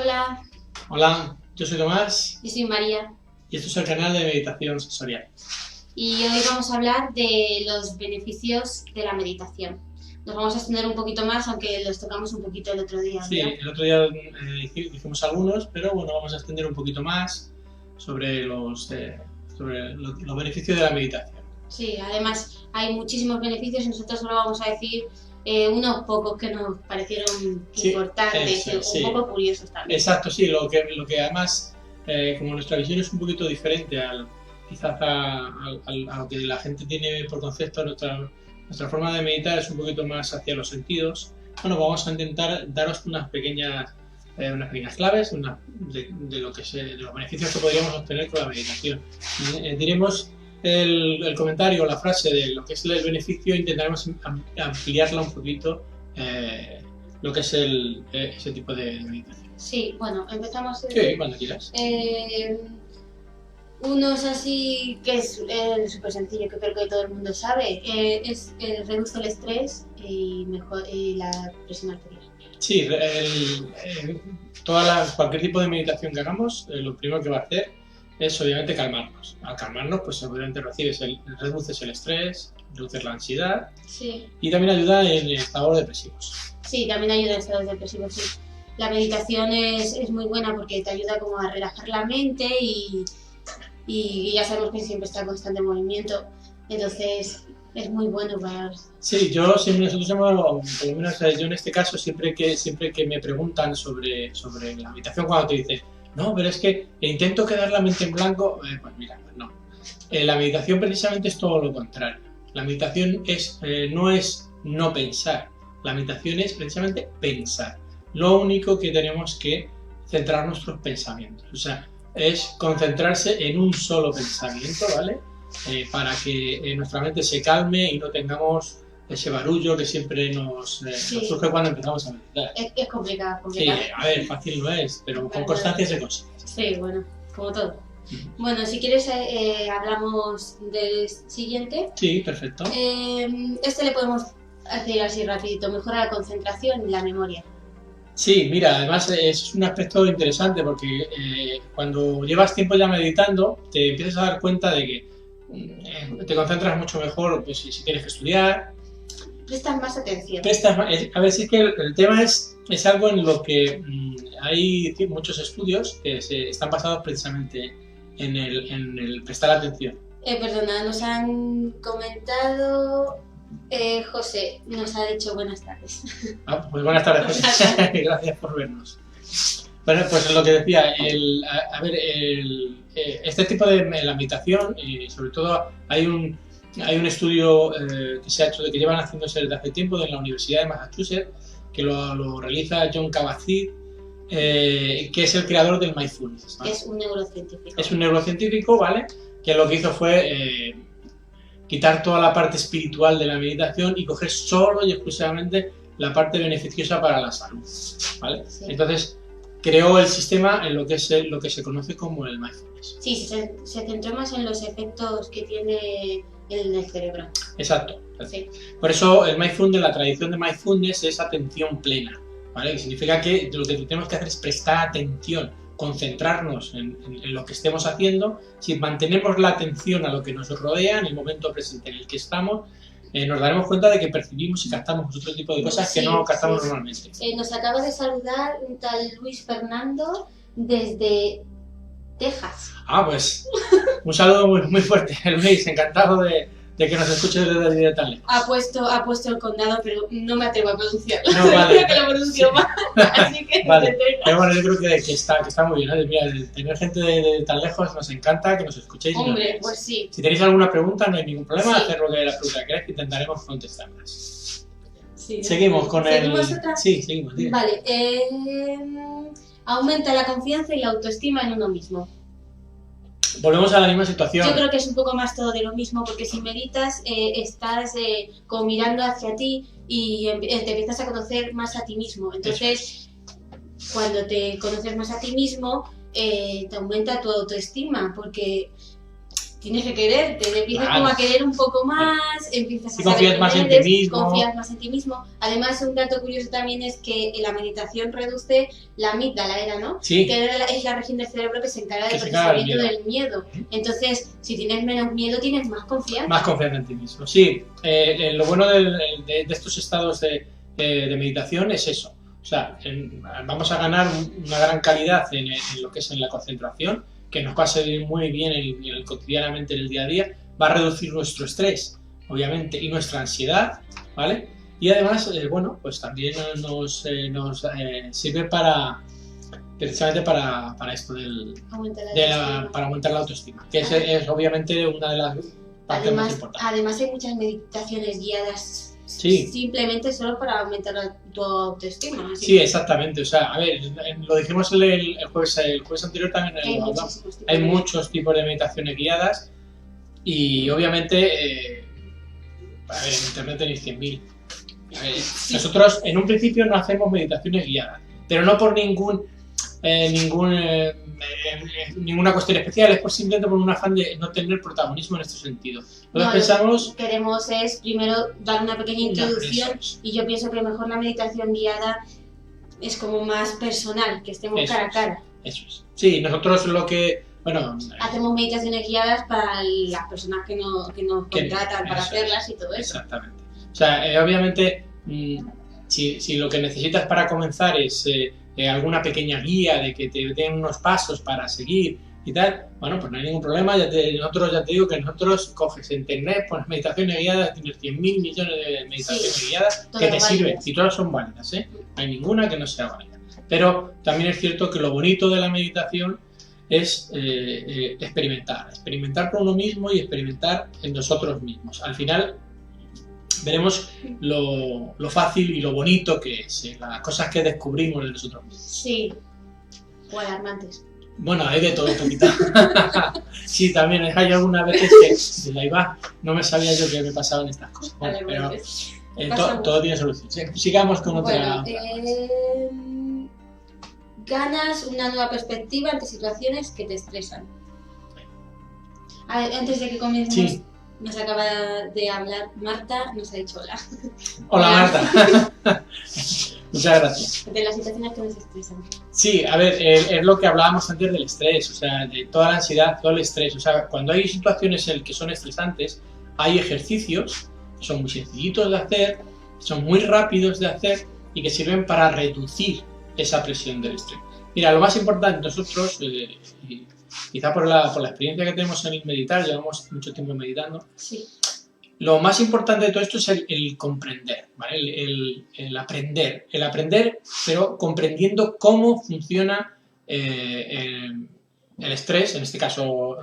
Hola, Hola, yo soy Tomás yo soy María y esto es el canal de Meditación Sensorial. y hoy vamos a hablar de los beneficios de la meditación. Nos vamos a extender un poquito más, aunque los tocamos un poquito el otro día, Sí, ¿verdad? el otro día dijimos algunos, pero bueno, vamos a extender un poquito más sobre los beneficios de la meditación. Sí, además hay muchísimos beneficios y nosotros solo vamos a decir unos pocos que nos parecieron Sí, importantes eso, y sí. un poco curiosos también. Exacto, sí, lo que además, como nuestra visión es un poquito diferente quizás a lo que la gente tiene por concepto, nuestra forma de meditar es un poquito más hacia los sentidos. Bueno, vamos a intentar daros unas pequeñas claves de los beneficios que podríamos obtener con la meditación. Diremos el comentario o la frase de lo que es el beneficio, intentaremos ampliarla un poquito, lo que es ese tipo de meditación. Sí, bueno, empezamos. Sí, cuando quieras. Uno es así, que es súper sencillo, que creo que todo el mundo sabe, reduce el estrés y la presión arterial. Sí, cualquier tipo de meditación que hagamos, lo primero que va a hacer es obviamente calmarnos. Al calmarnos, pues obviamente reduces el estrés, reduces la ansiedad, Sí. Y también ayuda en estados depresivos. Sí, también ayuda en estados depresivos, sí. La meditación es muy buena porque te ayuda como a relajar la mente y ya sabemos que siempre está en constante movimiento, entonces es muy bueno para... Sí, nosotros hemos, por lo menos yo en este caso, siempre que me preguntan sobre la meditación, cuando te dicen, no, pero es que intento quedar la mente en blanco, pues mira, pues no. La meditación precisamente es todo lo contrario. La meditación no es no pensar, la meditación es precisamente pensar. Lo único que tenemos que centrar nuestros pensamientos, o sea, es concentrarse en un solo pensamiento, ¿vale? Para que nuestra mente se calme y no tengamos ese barullo que siempre nos surge cuando empezamos a meditar. Es complicado. Sí, a ver, fácil no es, pero con constancia se consigue. Sí, bueno, como todo. Bueno, si quieres hablamos del siguiente. Sí, perfecto. Este le podemos hacer así rapidito, mejora la concentración y la memoria. Sí, mira, además es un aspecto interesante porque cuando llevas tiempo ya meditando te empiezas a dar cuenta de que te concentras mucho mejor, pues, si tienes que estudiar. Prestas más atención. A ver, si es que el tema es algo en lo que hay muchos estudios que están basados precisamente en el prestar atención. Perdona, nos han comentado... José nos ha dicho buenas tardes. Pues buenas tardes, José. Gracias por vernos. Bueno, pues lo que decía, este tipo de la meditación, y sobre todo hay un estudio que se ha hecho, que llevan haciéndose desde hace tiempo en la Universidad de Massachusetts, que lo realiza John Kabat-Zinn, que es el creador del mindfulness, ¿vale? Es un neurocientífico. Es un neurocientífico, ¿vale? Que lo que hizo fue quitar toda la parte espiritual de la meditación y coger solo y exclusivamente la parte beneficiosa para la salud, ¿vale? Sí. Entonces creó el sistema en lo que se conoce como el mindfulness. Sí, se centró más en los efectos que tiene en el cerebro. Exacto. Sí. Por eso el mindfulness, la tradición de mindfulness es atención plena, ¿vale? Que significa que lo que tenemos que hacer es prestar atención, concentrarnos en lo que estemos haciendo. Si mantenemos la atención a lo que nos rodea en el momento presente en el que estamos, nos daremos cuenta de que percibimos y captamos otro tipo de cosas que no captamos normalmente. Nos acaba de saludar un tal Luis Fernando desde Texas. Pues un saludo muy, muy fuerte, Luis, encantado de que nos escuches desde tan lejos. Ha puesto el condado, pero no me atrevo a pronunciarlo. No, vale. Creo que lo pronuncio mal, así que vale. Pero bueno, yo creo que está muy bien, ¿eh? Mira, tener gente de tan lejos nos encanta, que nos escuchéis. Hombre, pues sí. Si tenéis alguna pregunta, no hay ningún problema, hacer lo que la pregunta que queráis, que intentaremos contestarlas. Sí, seguimos con ¿Seguimos otra? Sí, seguimos. Dime. Vale. Aumenta la confianza y la autoestima en uno mismo. Volvemos a la misma situación. Yo creo que es un poco más todo de lo mismo, porque si meditas estás como mirando hacia ti y te empiezas a conocer más a ti mismo. Entonces, cuando te conoces más a ti mismo, te aumenta tu autoestima, porque tienes que quererte, te empiezas Claro. como a querer un poco más, empiezas a Y saber confías quién más en ti eres, mismo. confías más en ti mismo. Además, un dato curioso también es que la meditación reduce la amígdala, ¿no? Sí, Que es la región del cerebro que se encarga del Que se encarga del procesamiento del miedo. Entonces, si tienes menos miedo, tienes más confianza. más confianza en ti mismo. Sí, lo bueno de estos estados de meditación es eso. O sea, vamos a ganar una gran calidad en lo que es en la concentración, que nos va a servir muy bien cotidianamente en el día a día, va a reducir nuestro estrés, obviamente, y nuestra ansiedad, ¿vale? Y además, bueno, pues también nos sirve precisamente para esto para aumentar la autoestima, que es obviamente una de las partes más importantes. Además hay muchas meditaciones guiadas Sí. simplemente solo para aumentar tu autoestima. Así. Sí, exactamente. O sea, a ver, lo dijimos el jueves anterior también. Hay muchos tipos de meditaciones guiadas y obviamente, a ver, en internet tenéis 100.000. Nosotros en un principio no hacemos meditaciones guiadas, pero no por ninguna cuestión especial, es simplemente por un afán de no tener protagonismo en este sentido. Entonces pensamos... Lo que queremos es primero dar una pequeña introducción y yo pienso que mejor la meditación guiada es como más personal, que estemos cara a cara. Eso es. Sí, nosotros lo que... Bueno, hacemos meditaciones guiadas para las personas que nos contratan para hacerlas y todo eso. Exactamente. O sea, obviamente, si lo que necesitas para comenzar es alguna pequeña guía de que te den unos pasos para seguir y tal, bueno, pues no hay ningún problema. Nosotros ya te digo que nosotros coges internet, pones meditaciones guiadas, tienes 100.000 millones de meditaciones guiadas que te sirven y todas son válidas, ¿eh? No hay ninguna que no sea válida. Pero también es cierto que lo bonito de la meditación es experimentar con uno mismo y experimentar en nosotros mismos. Al final veremos lo fácil y lo bonito que es, las cosas que descubrimos de nosotros mismos. Sí, o alarmantes. Bueno, hay de todo un poquito. Sí, también hay algunas veces que ahí va, no me sabía yo que me pasaban estas cosas. Bueno, pero todo tiene solución. Sigamos con otra. Ganas una nueva perspectiva ante situaciones que te estresan. A ver, antes de que comencemos, sí. Nos acaba de hablar Marta, nos ha dicho hola. Hola Marta. Muchas gracias. De las situaciones que nos estresan. Sí, a ver, es lo que hablábamos antes del estrés, o sea, de toda la ansiedad, todo el estrés. O sea, cuando hay situaciones en que son estresantes, hay ejercicios que son muy sencillitos de hacer, son muy rápidos de hacer y que sirven para reducir esa presión del estrés. Mira, lo más importante nosotros, quizá por la experiencia que tenemos en el meditar, llevamos mucho tiempo meditando, sí. Lo más importante de todo esto es el comprender, ¿vale? El aprender, pero comprendiendo cómo funciona el estrés, en este caso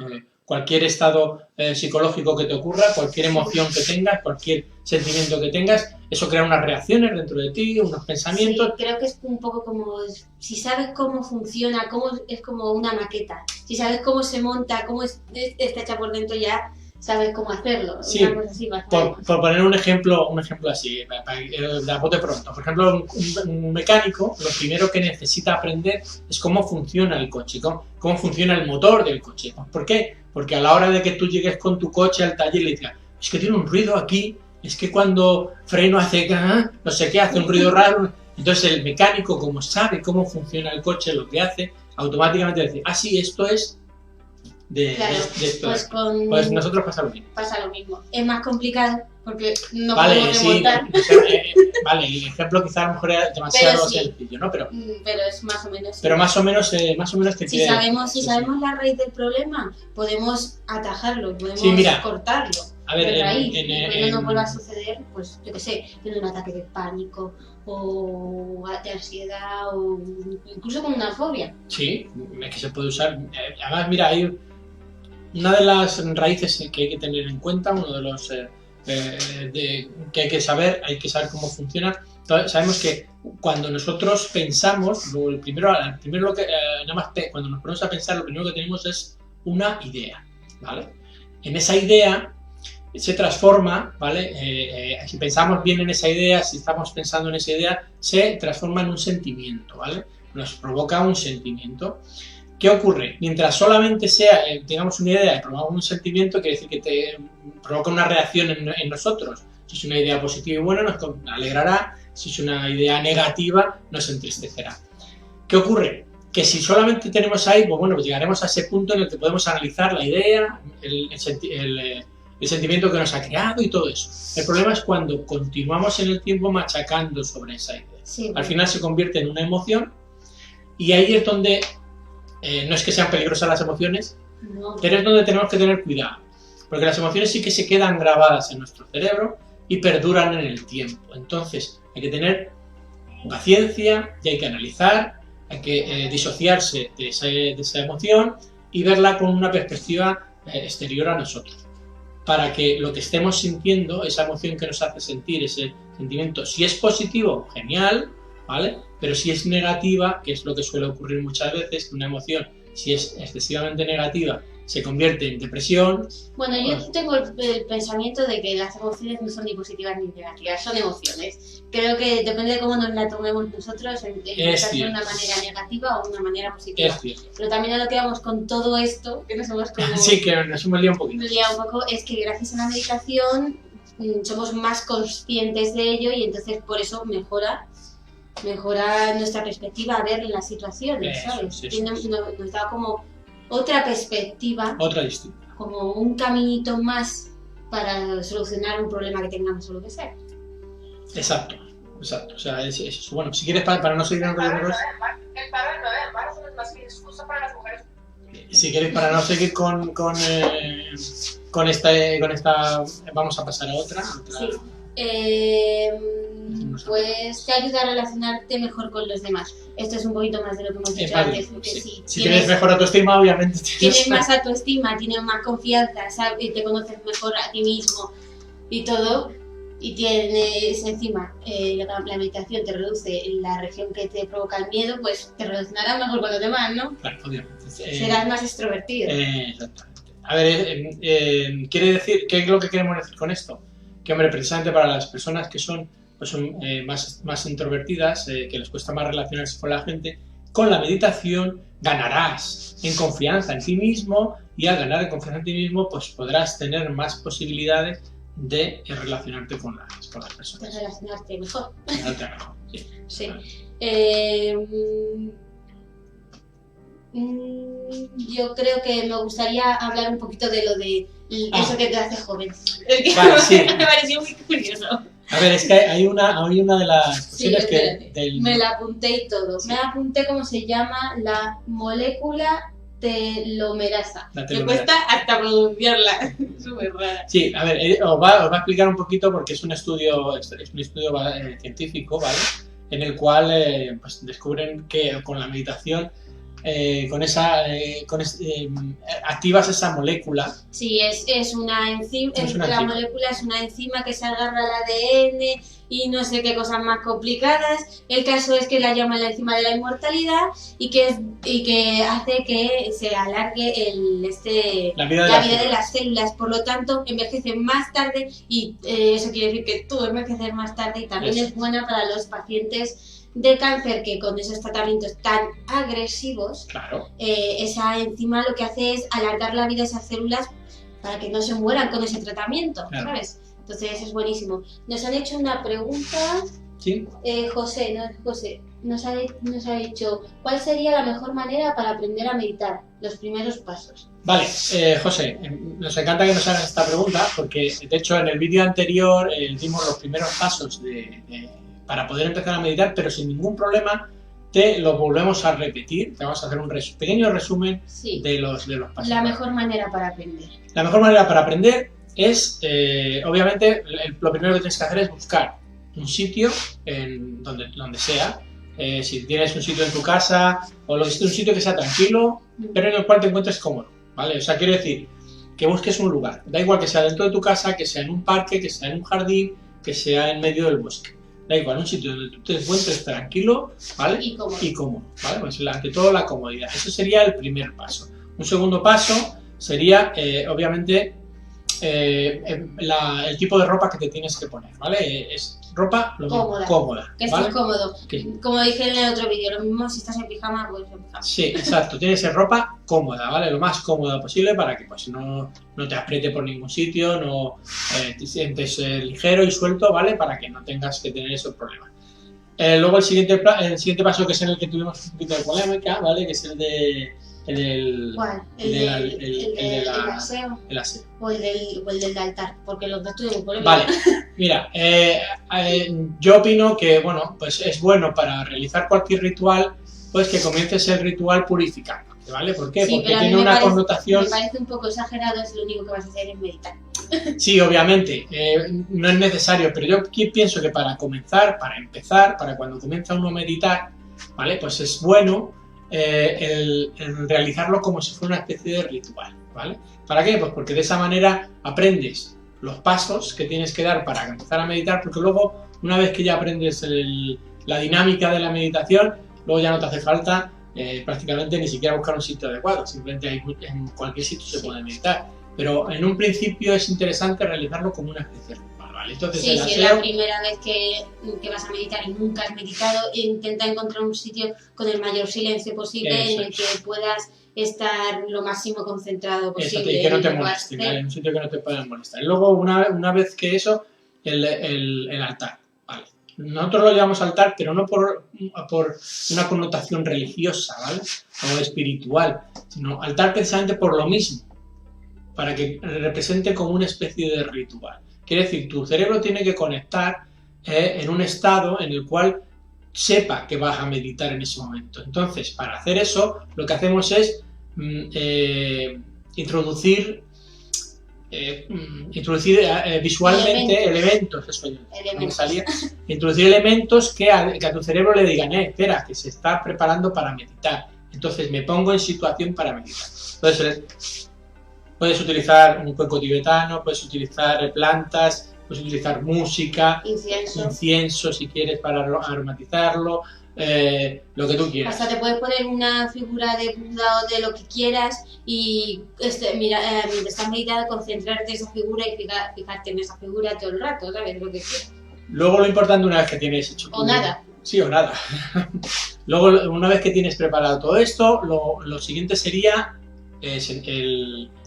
cualquier estado psicológico que te ocurra, cualquier emoción que tengas, cualquier sentimiento que tengas, eso crea unas reacciones dentro de ti, unos pensamientos. Sí, creo que es un poco como, si sabes cómo funciona, es como una maqueta, si sabes cómo se monta, cómo está hecha por dentro ya, sabes cómo hacerlo. Sí, así, por poner un ejemplo así, de bote pronto. Por ejemplo, un mecánico, lo primero que necesita aprender es cómo funciona el coche, cómo funciona el motor del coche. ¿Por qué? Porque a la hora de que tú llegues con tu coche al taller y le digas, es que tiene un ruido aquí, es que cuando freno hace, no sé qué, hace un ruido raro. Entonces el mecánico, como sabe cómo funciona el coche, lo que hace, automáticamente dice, ah, sí, esto es de esto. Pues nosotros pasa lo mismo. Pasa lo mismo. Es más complicado porque no podemos remontar. Vale, el ejemplo quizá a lo mejor es demasiado sencillo, ¿no? Pero es más o menos. Pero más o menos que si sabemos la raíz del problema, podemos atajarlo, podemos cortarlo. A ver, de raíz, que no vuelva a suceder, pues yo qué sé, tener un ataque de pánico o de ansiedad o incluso con una fobia. Sí, es que se puede usar. Además, mira, hay una de las raíces que hay que tener en cuenta, uno de los que hay que saber cómo funciona. Entonces, sabemos que cuando nosotros pensamos, cuando nos ponemos a pensar, lo primero que tenemos es una idea, ¿vale? En esa idea se transforma, ¿vale? Si pensamos bien en esa idea, si estamos pensando en esa idea, se transforma en un sentimiento, ¿vale? Nos provoca un sentimiento ¿Qué ocurre? Mientras solamente sea, tengamos una idea y provocamos un sentimiento, quiere decir que te provoca una reacción en nosotros. Si es una idea positiva y buena, nos alegrará. Si es una idea negativa, nos entristecerá. ¿Qué ocurre? Que si solamente tenemos ahí, pues bueno, pues llegaremos a ese punto en el que podemos analizar la idea, el sentimiento que nos ha creado y todo eso. El problema es cuando continuamos en el tiempo machacando sobre esa idea. Sí, al final se convierte en una emoción y ahí es donde, no es que sean peligrosas las emociones, no. pero es donde tenemos que tener cuidado. Porque las emociones sí que se quedan grabadas en nuestro cerebro y perduran en el tiempo. Entonces hay que tener paciencia y hay que analizar. Hay que disociarse de esa emoción y verla con una perspectiva exterior a nosotros. Para que lo que estemos sintiendo, esa emoción que nos hace sentir, ese sentimiento, si es positivo, genial, ¿vale? Pero si es negativa, que es lo que suele ocurrir muchas veces, que una emoción, si es excesivamente negativa, se convierte en depresión. Bueno, yo tengo el pensamiento de que las emociones no son ni positivas ni negativas, son emociones. Creo que depende de cómo nos la tomemos nosotros, en de una manera negativa o una manera positiva. Es cierto. Pero también a lo que vamos con todo esto, que nos hemos como... Sí, que nos hemos liado un poquito. Un poco, es que gracias a la meditación somos más conscientes de ello y entonces por eso mejora nuestra perspectiva a ver las situaciones, ¿sabes? Eso. Nos da como otra perspectiva, otra distinta, como un caminito más para solucionar un problema que tengamos o lo que sea. Exacto. O sea, es eso. Bueno, si quieres, para no seguir hablando de si queréis, para no seguir con esta, vamos a pasar a otra. Sí. Pues te ayuda a relacionarte mejor con los demás. Esto es un poquito más de lo que hemos dicho antes. Porque sí. Si tienes mejor autoestima, obviamente tienes más autoestima, tienes más confianza, ¿sabes? Y te conoces mejor a ti mismo y todo. Y tienes encima la meditación te reduce la región que te provoca el miedo, pues te relacionarás mejor con los demás, ¿no? Claro, obviamente. Serás más extrovertido. Exactamente. A ver, quiere decir, ¿qué es lo que queremos decir con esto? Que, hombre, precisamente para las personas que son más introvertidas, que les cuesta más relacionarse con la gente, con la meditación ganarás en confianza en ti mismo y al ganar en confianza en ti mismo, pues podrás tener más posibilidades de relacionarte con las personas. De relacionarte mejor. Sí. Yo creo que me gustaría hablar un poquito de lo de eso que te hace joven. Vale, sí. Me pareció muy curioso. A ver, es que hay una de las cuestiones Me la apunté y todo. Me apunté cómo se llama la molécula telomerasa. Me cuesta hasta pronunciarla. Es súper rara. Sí, a ver, os va a explicar un poquito porque es un estudio científico, ¿vale? En el cual pues descubren que con la meditación activas esa molécula. Sí, es una enzima. La molécula es una enzima que se agarra al ADN y no sé qué cosas más complicadas. El caso es que la llaman la enzima de la inmortalidad y que hace que se alargue la vida de las células. Por lo tanto, envejecen más tarde y eso quiere decir que tú envejeces más tarde y también es buena para los pacientes de cáncer, que con esos tratamientos tan agresivos, claro, esa enzima lo que hace es alargar la vida de esas células para que no se mueran con ese tratamiento, claro. ¿Sabes? Entonces es buenísimo. Nos han hecho una pregunta, ¿sí? José nos ha dicho, ¿cuál sería la mejor manera para aprender a meditar? Los primeros pasos. Vale, José, nos encanta que nos hagas esta pregunta porque, de hecho, en el vídeo anterior dimos los primeros pasos para poder empezar a meditar, pero sin ningún problema te lo volvemos a repetir. Te vamos a hacer un pequeño resumen de los pasos. La mejor manera para aprender. La mejor manera para aprender es, obviamente, lo primero que tienes que hacer es buscar un sitio donde sea. Si tienes un sitio en tu casa o un sitio que sea tranquilo, pero en el cual te encuentres cómodo, ¿vale? O sea, quiero decir que busques un lugar. Da igual que sea dentro de tu casa, que sea en un parque, que sea en un jardín, que sea en medio del bosque. Da igual, un sitio donde tú te encuentres tranquilo, ¿vale? Y cómodo, ¿vale? Pues ante todo la comodidad. Eso sería el primer paso. Un segundo paso sería, obviamente, el tipo de ropa que te tienes que poner, ¿vale? Es ropa cómoda, que ¿vale? estés cómodo. Que, como dije en el otro vídeo, lo mismo si estás en pijama, pues en pijama. sí, exacto, tiene que ser ropa cómoda, ¿vale? Lo más cómoda posible para que pues no te apriete por ningún sitio, no te sientes ligero y suelto, ¿vale? Para que no tengas que tener esos problemas. Luego el siguiente paso, que es en el que tuvimos un poquito de polémica, ¿vale? Que es el del... ¿Cuál? El aseo. El aseo. O el del altar, porque los dos tuvimos polémica. Vale, mira, yo opino que, bueno, pues es bueno para realizar cualquier ritual, pues que comiences el ritual purificando, ¿vale? ¿Por qué? Sí, porque tiene una connotación... Me parece un poco exagerado, es lo único que vas a hacer es meditar. Sí, obviamente, no es necesario, pero yo pienso que para empezar, para cuando comienza uno a meditar, ¿vale? Pues es bueno el realizarlo como si fuera una especie de ritual, ¿vale? ¿Para qué? Pues porque de esa manera aprendes los pasos que tienes que dar para empezar a meditar, porque luego, una vez que ya aprendes la dinámica de la meditación, luego ya no te hace falta prácticamente ni siquiera buscar un sitio adecuado, simplemente en cualquier sitio se puede meditar. Pero en un principio es interesante realizarlo como una especie de ritual, ¿vale? Entonces, sí, si es la primera vez que vas a meditar y nunca has meditado, intenta encontrar un sitio con el mayor silencio posible en el que puedas estar lo máximo concentrado posible. Exacto, y que no te molesten, ¿vale? En un sitio que no te puedan molestar. Y luego, una vez que eso, el altar, ¿vale? Nosotros lo llamamos altar, pero no por una connotación religiosa, ¿vale? O espiritual, sino altar precisamente por lo mismo, para que represente como una especie de ritual. Quiere decir, tu cerebro tiene que conectar en un estado en el cual sepa que vas a meditar en ese momento. Entonces, para hacer eso, lo que hacemos es introducir visualmente elementos, introducir elementos que a tu cerebro le digan, espera, que se está preparando para meditar. Entonces me pongo en situación para meditar. Entonces, puedes utilizar un cuenco tibetano, puedes utilizar plantas, puedes utilizar música, incienso si quieres para aromatizarlo, lo que tú quieras. Hasta te puedes poner una figura de Buda o de lo que quieras y mientras estás meditando, concentrarte en esa figura y fijarte en esa figura todo el rato, ¿sabes? Lo que quieras. Luego lo importante, una vez que tienes hecho... O nada. Sí, o nada. Luego, una vez que tienes preparado todo esto, lo siguiente sería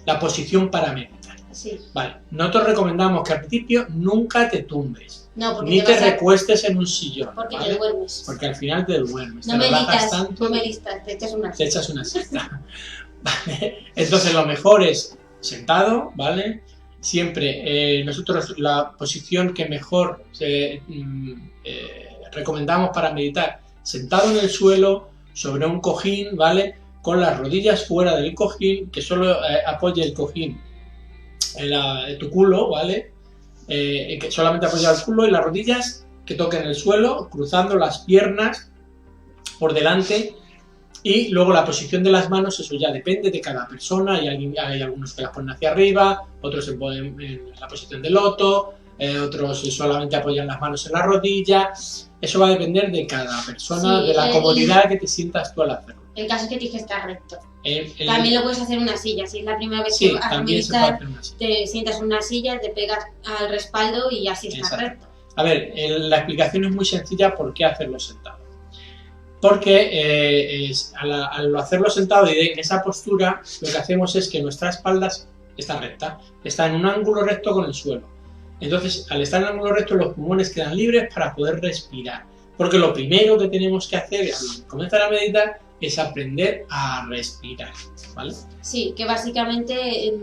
la posición para meditar. Sí. Vale, nosotros recomendamos que al principio nunca te tumbes, ni te recuestes en un sillón, porque ¿vale? te duermes. Porque al final te duermes, no te meditas, relajas tanto, no meditas, te echas una siesta. Vale. Entonces lo mejor es sentado, ¿vale? Siempre nosotros la posición que mejor recomendamos para meditar, sentado en el suelo, sobre un cojín, ¿vale? Con las rodillas fuera del cojín, que solo apoye el cojín en tu culo, ¿vale? Que solamente apoya el culo y las rodillas que toquen el suelo, cruzando las piernas por delante, y luego la posición de las manos, eso ya depende de cada persona. Hay algunos que las ponen hacia arriba, otros se ponen en la posición de loto, otros solamente apoyan las manos en la rodilla. Eso va a depender de cada persona, sí, de la comodidad que te sientas tú al hacerlo. El caso es que tienes que estar recto. También lo puedes hacer en una silla. Si es la primera vez sí, que vas a meditar, te sientas en una silla, te pegas al respaldo y así estás recto. A ver, la explicación es muy sencilla por qué hacerlo sentado. Porque al hacerlo sentado y en esa postura, lo que hacemos es que nuestra espalda está recta, está en un ángulo recto con el suelo. Entonces, al estar en ángulo recto, los pulmones quedan libres para poder respirar. Porque lo primero que tenemos que hacer al comenzar a meditar es aprender a respirar, ¿vale? Sí, que básicamente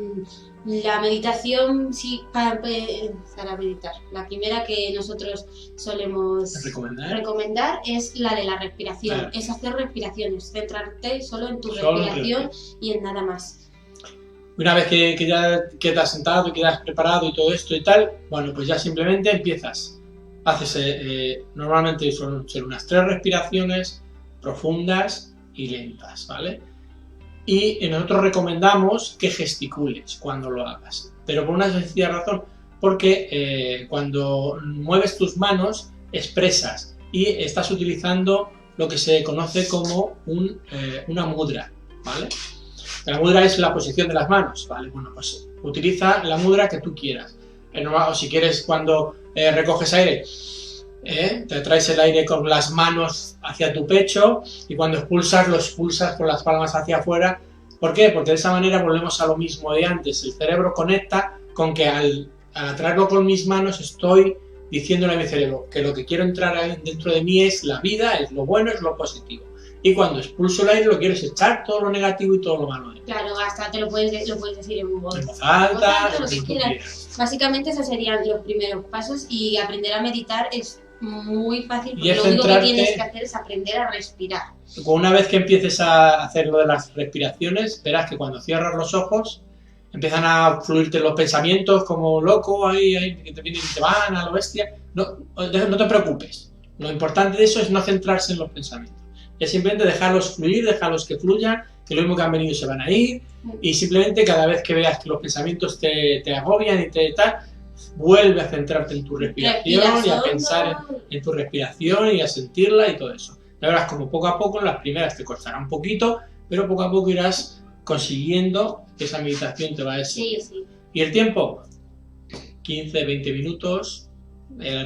la meditación, sí, para empezar a meditar, la primera que nosotros solemos recomendar es la de la respiración. Claro. Es hacer respiraciones, centrarte solo en tu respiración y en nada más. Una vez que ya quedas sentado y quedas preparado y todo esto y tal, bueno, pues ya simplemente empiezas. Haces, normalmente suelen ser unas 3 respiraciones profundas y lentas, ¿vale? Y nosotros recomendamos que gesticules cuando lo hagas, pero por una sencilla razón, porque cuando mueves tus manos expresas y estás utilizando lo que se conoce como una mudra, ¿vale? La mudra es la posición de las manos, ¿vale? Bueno, pues Utiliza la mudra que tú quieras. O si quieres, cuando recoges aire, te traes el aire con las manos hacia tu pecho y cuando expulsas, lo expulsas con las palmas hacia afuera. ¿Por qué? Porque de esa manera volvemos a lo mismo de antes. El cerebro conecta con que al atraerlo con mis manos estoy diciéndole a mi cerebro que lo que quiero entrar dentro de mí es la vida, es lo bueno, es lo positivo. Y cuando expulso el aire lo quiero es echar todo lo negativo y todo lo malo de mí. Claro, hasta te lo puedes decir en voz alta, lo que quieras. Básicamente esos serían los primeros pasos y aprender a meditar es muy fácil porque lo único que tienes que hacer es aprender a respirar. Una vez que empieces a hacer lo de las respiraciones, verás que cuando cierras los ojos empiezan a fluirte los pensamientos como loco, ahí que te vienen y te van a lo bestia. No te preocupes. Lo importante de eso es no centrarse en los pensamientos. Es simplemente dejarlos fluir, dejarlos que fluyan, que lo mismo que han venido se van a ir, y simplemente cada vez que veas que los pensamientos te agobian y te tal, vuelve a centrarte en tu respiración y a pensar en tu respiración y a sentirla y todo eso. Ya verás como poco a poco, en las primeras te costará un poquito, pero poco a poco irás consiguiendo que esa meditación te va a decir. Sí, sí. ¿Y el tiempo? 15, 20 minutos.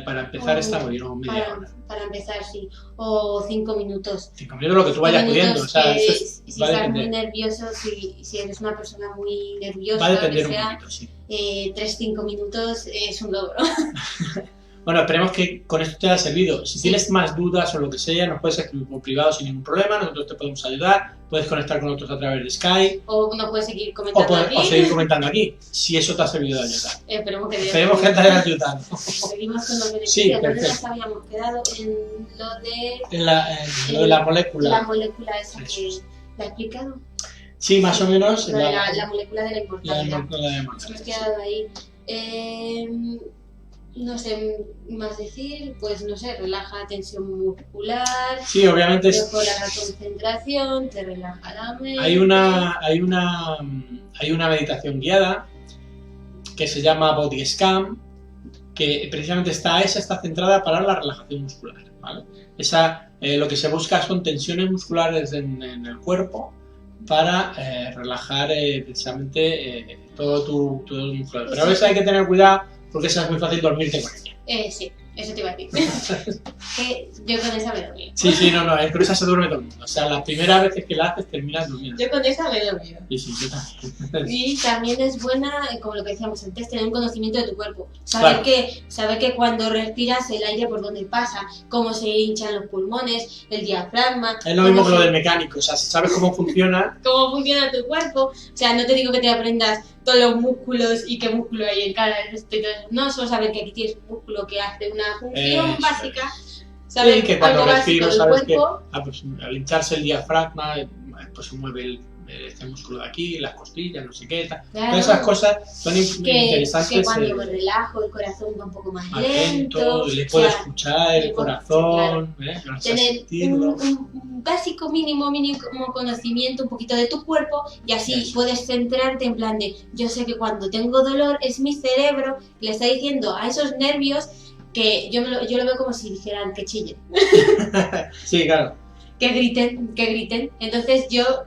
Para empezar está muy bien, o media hora. Para empezar, sí. O 5 minutos. 5 minutos lo que tú vayas pudiendo. O sea, si estás muy nervioso, si eres una persona muy nerviosa, va a depender un poquito, sí. 3-5 minutos es un logro. Bueno, esperemos que con esto te haya servido. Si tienes más dudas o lo que sea, nos puedes escribir por privado sin ningún problema. Nosotros te podemos ayudar. Puedes conectar con nosotros a través de Skype. O nos puedes seguir comentando aquí. O seguir comentando aquí, si eso te ha servido de ayudar. Esperemos que te haya ayudado. Seguimos con los beneficios. Sí, ¿Dónde nos habíamos quedado? En lo de la molécula. La molécula esa que la he explicado. Sí, más o menos. La molécula de la inmortalidad. La molécula de la inmortalidad. Hemos quedado ahí. No sé más decir, pues no sé, relaja la tensión muscular, sí, obviamente mejora la concentración, te relaja la mente. Hay una meditación guiada que se llama Body Scan, que precisamente está centrada para la relajación muscular, ¿vale? Lo que se busca son tensiones musculares en el cuerpo para relajar precisamente todo tu muscular. Pero a veces hay que tener cuidado porque esa es muy fácil dormirte con ella. Sí, eso te iba a decir. Que yo con esa me dormí. Sí, no, con esa se duerme todo el mundo. O sea, las primeras veces que la haces terminas durmiendo. Yo con esa me he dormido. Sí, yo también. Y también es buena, como lo que decíamos antes, tener un conocimiento de tu cuerpo. Saber que cuando respiras el aire por donde pasa, cómo se hinchan los pulmones, el diafragma. Es lo mismo que lo del mecánico, o sea, si sabes cómo funciona. Cómo funciona tu cuerpo. O sea, no te digo que te aprendas todos los músculos y qué músculo hay en cada no, solo saber que aquí tienes un músculo que hace una función básica. Sí, que cuando respiro sabes que al hincharse el diafragma pues se mueve este músculo de aquí, las costillas, no sé qué, tal. Claro. Todas esas cosas son interesantes. Que cuando me relajo el corazón va un poco más lento. Le puedo escuchar el corazón, claro. Tener un básico mínimo conocimiento un poquito de tu cuerpo y así puedes centrarte en plan de yo sé que cuando tengo dolor es mi cerebro que le está diciendo a esos nervios que yo lo veo como si dijeran que chillen. Sí, claro. Que griten. Entonces yo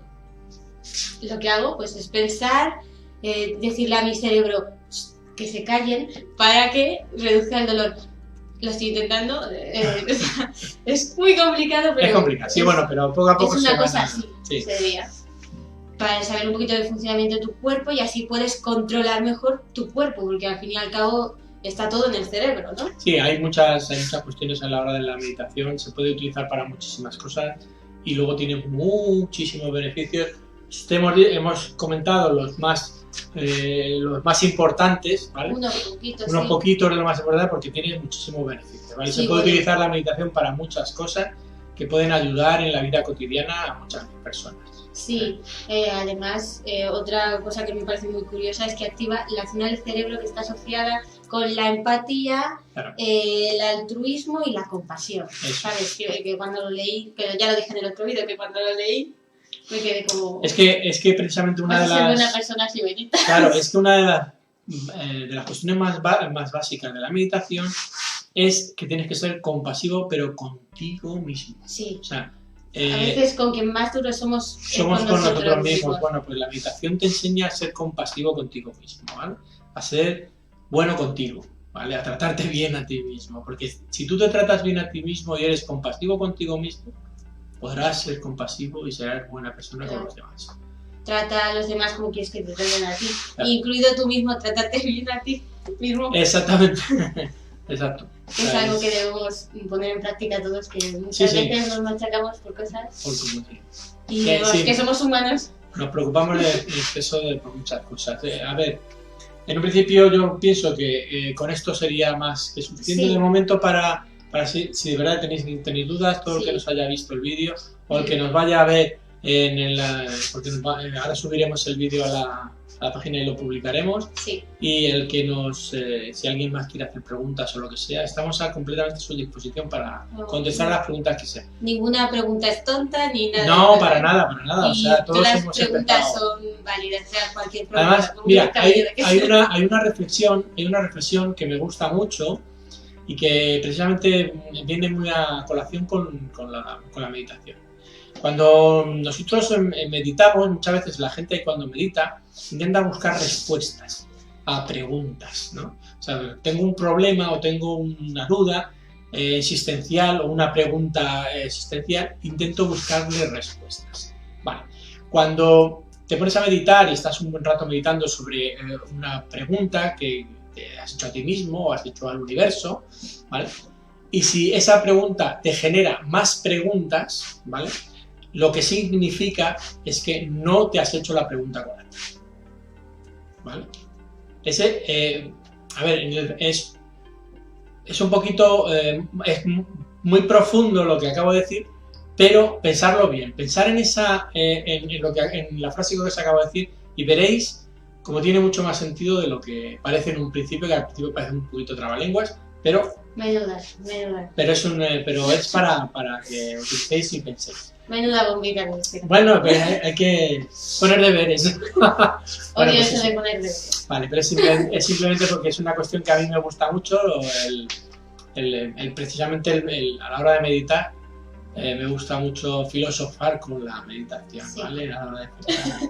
lo que hago pues es pensar, decirle a mi cerebro que se callen para que reduzca el dolor. Lo estoy intentando, es muy complicado, pero... Es complicado, sí, bueno, pero poco a poco es se una va cosa así, sería. Para saber un poquito del funcionamiento de tu cuerpo y así puedes controlar mejor tu cuerpo, porque al fin y al cabo está todo en el cerebro, ¿no? Sí, hay muchas cuestiones a la hora de la meditación, se puede utilizar para muchísimas cosas y luego tiene muchísimos beneficios. Hemos comentado los más importantes, ¿vale? Unos poquitos de lo más importante porque tiene muchísimos beneficios, ¿vale? Sí, se puede utilizar la meditación para muchas cosas que pueden ayudar en la vida cotidiana a muchas personas. Sí, además otra cosa que me parece muy curiosa es que activa la zona del cerebro que está asociada con la empatía, claro, el altruismo y la compasión. Eso. ¿Sabes? Que cuando lo leí, que ya lo dije en el otro vídeo, que cuando lo leí me quedé como... Es que precisamente una de las... una persona así bonita. Claro, es que una de las cuestiones más básicas de la meditación es que tienes que ser compasivo pero contigo mismo. Sí. O sea, A veces con quien más duros somos con nosotros mismos. Bueno, pues la meditación te enseña a ser compasivo contigo mismo, ¿vale? A ser bueno contigo, ¿vale? A tratarte bien a ti mismo, porque si tú te tratas bien a ti mismo y eres compasivo contigo mismo, podrás ser compasivo y ser buena persona con los demás. Trata a los demás como quieres que te traten a ti, claro. Incluido tú mismo, tratarte bien a ti mismo. Exactamente, exacto. Es algo que debemos poner en práctica todos, que muchas veces nos machacamos por cosas y que somos humanos. Nos preocupamos en exceso por muchas cosas. A ver, en un principio yo pienso que con esto sería más que suficiente de momento para si de verdad tenéis dudas, todo el que nos haya visto el vídeo o el que nos vaya a ver porque ahora subiremos el vídeo a la página y lo publicaremos. Y el que si alguien más quiere hacer preguntas o lo que sea, estamos completamente a su disposición para contestar a las preguntas que sean. Ninguna pregunta es tonta ni nada. No, para nada. O sea, todos las preguntas son válidas, o sea, cualquier pregunta. Además, mira, hay una reflexión que me gusta mucho y que precisamente viene muy a colación con la meditación. Cuando nosotros meditamos, muchas veces la gente cuando medita intenta buscar respuestas a preguntas, ¿no? O sea, tengo un problema o tengo una duda existencial o una pregunta existencial, intento buscarle respuestas. Vale. Cuando te pones a meditar y estás un buen rato meditando sobre una pregunta que te has hecho a ti mismo o has hecho al universo, ¿vale? Y si esa pregunta te genera más preguntas, ¿vale? Lo que significa es que no te has hecho la pregunta correcta, ¿vale? A ver, es un poquito, es muy profundo lo que acabo de decir, pero pensarlo bien, pensar en la frase que os acabo de decir y veréis cómo tiene mucho más sentido de lo que parece en un principio, que al principio parece un poquito trabalenguas, pero pero es para que utilicéis y penséis. Menuda bombita. Bueno, pero hay que poner deberes. Odio eso de poner deberes. Vale, pero es simplemente porque es una cuestión que a mí me gusta mucho, precisamente a la hora de meditar, me gusta mucho filosofar con la meditación, ¿vale? A la hora de meditar.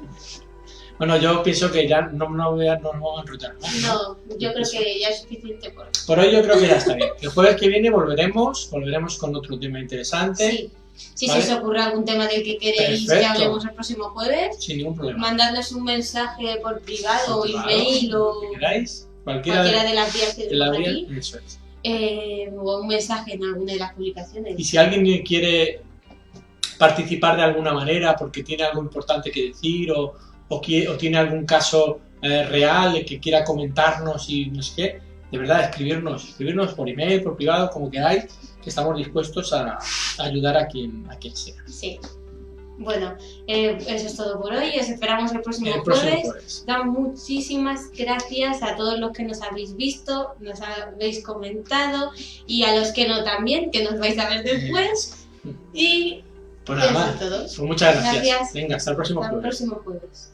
Bueno, yo pienso que ya no vamos a enrollar más. No, yo creo que ya es suficiente por hoy. Por hoy yo creo que ya está bien. El jueves que viene volveremos con otro tema interesante. Sí. Si ¿vale? Se os ocurre algún tema del que queréis que hablemos el próximo jueves, sin ningún problema, mandadnos un mensaje por privado o email o lo que queráis, cualquiera de las vías que tenemos aquí. Eso es. O un mensaje en alguna de las publicaciones. Y si alguien quiere participar de alguna manera porque tiene algo importante que decir o tiene algún caso real que quiera comentarnos y no sé qué, de verdad, escribirnos por email, por privado, como queráis, que estamos dispuestos a ayudar a quien sea. Sí. Bueno, eso es todo por hoy. Os esperamos el próximo jueves. Damos muchísimas gracias a todos los que nos habéis visto, nos habéis comentado y a los que no también, que nos vais a ver después. Y pues nada más. Todo. Pues muchas gracias. Venga, hasta el próximo jueves.